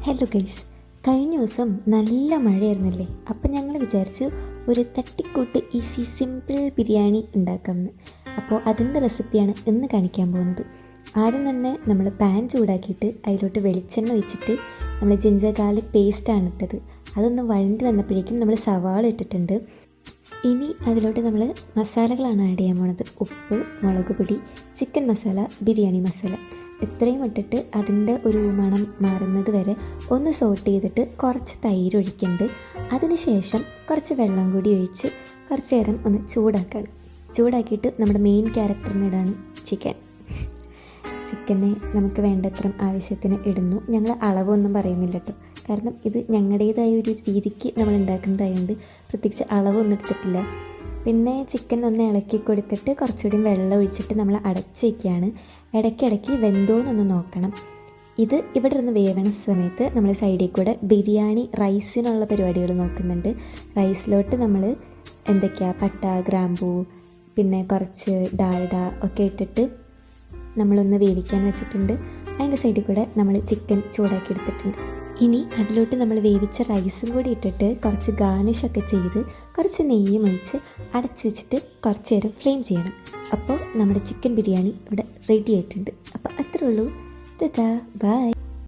Hello guys, കഴിഞ്ഞ ദിവസം നല്ല മഴയായിരുന്നല്ലേ. അപ്പം ഞങ്ങൾ വിചാരിച്ചു ഒരു തട്ടിക്കൂട്ട് ഈസി സിമ്പിൾ ബിരിയാണി ഉണ്ടാക്കാമെന്ന്. അപ്പോൾ അതിൻ്റെ റെസിപ്പിയാണ് ഇന്ന് കാണിക്കാൻ പോകുന്നത്. ആദ്യം തന്നെ നമ്മൾ പാൻ ചൂടാക്കിയിട്ട് അതിലോട്ട് വെളിച്ചെണ്ണ ഒഴിച്ചിട്ട് നമ്മൾ ജിഞ്ചർ ഗാർലിക് പേസ്റ്റാണ് ഇട്ടത്. അതൊന്ന് വഴണ്ടി വന്നപ്പോഴേക്കും നമ്മൾ സവാള ഇട്ടിട്ടുണ്ട്. ഇനി അതിലോട്ട് നമ്മൾ മസാലകളാണ് ആഡ് ചെയ്യാൻ പോണത്. ഉപ്പ്, മുളക് പൊടി, ചിക്കൻ മസാല, ബിരിയാണി മസാല ഇത്രയും ഇട്ടിട്ട് അതിൻ്റെ ഒരു മണം മാറുന്നത് വരെ ഒന്ന് സോട്ട് ചെയ്തിട്ട് കുറച്ച് തൈര് ഒഴിക്കുന്നുണ്ട്. അതിനുശേഷം കുറച്ച് വെള്ളം കൂടി ഒഴിച്ച് കുറച്ച് നേരം ഒന്ന് ചൂടാക്കിയിട്ട് നമ്മുടെ മെയിൻ ക്യാരക്ടറിനിടാണ് ചിക്കനെ നമുക്ക് വേണ്ടത്ര ആവശ്യത്തിന് ഇടുന്നു. ഞങ്ങൾ അളവൊന്നും പറയുന്നില്ല കേട്ടോ, കാരണം ഇത് ഞങ്ങളുടേതായ ഒരു രീതിക്ക് നമ്മൾ ഉണ്ടാക്കുന്നതായതുകൊണ്ട് പ്രത്യേകിച്ച് അളവൊന്നും എടുത്തിട്ടില്ല. പിന്നെ ചിക്കൻ ഒന്ന് ഇളക്കി കൊടുത്തിട്ട് കുറച്ചുകൂടി വെള്ളം ഒഴിച്ചിട്ട് നമ്മൾ അടച്ച് വയ്ക്കുകയാണ്. ഇടയ്ക്കിടയ്ക്ക് വെന്തോന്നൊന്ന് നോക്കണം. ഇത് ഇവിടെ ഇരുന്ന് വേവണ സമയത്ത് നമ്മൾ സൈഡിൽ കൂടെ ബിരിയാണി റൈസിനുള്ള പരിപാടികൾ നോക്കുന്നുണ്ട്. റൈസിലോട്ട് നമ്മൾ പട്ട, ഗ്രാമ്പൂ, പിന്നെ കുറച്ച് ഡാൽഡ ഒക്കെ ഇട്ടിട്ട് നമ്മളൊന്ന് വേവിക്കാൻ വെച്ചിട്ടുണ്ട്. അതിൻ്റെ സൈഡിൽ കൂടെ നമ്മൾ ചിക്കൻ ചൂടാക്കി എടുത്തിട്ടുണ്ട്. ഇനി അതിലോട്ട് നമ്മൾ വേവിച്ച റൈസും കൂടി ഇട്ടിട്ട് കുറച്ച് ഗാർണിഷൊക്കെ ചെയ്ത് കുറച്ച് നെയ്യും ഒഴിച്ച് അടച്ച് വെച്ചിട്ട് കുറച്ച് നേരം ഫ്ലെയിം ചെയ്യണം. അപ്പോൾ നമ്മുടെ ചിക്കൻ ബിരിയാണി ഇവിടെ റെഡി ആയിട്ടുണ്ട്. അപ്പോൾ അത്രേ ഉള്ളൂ. ബൈ.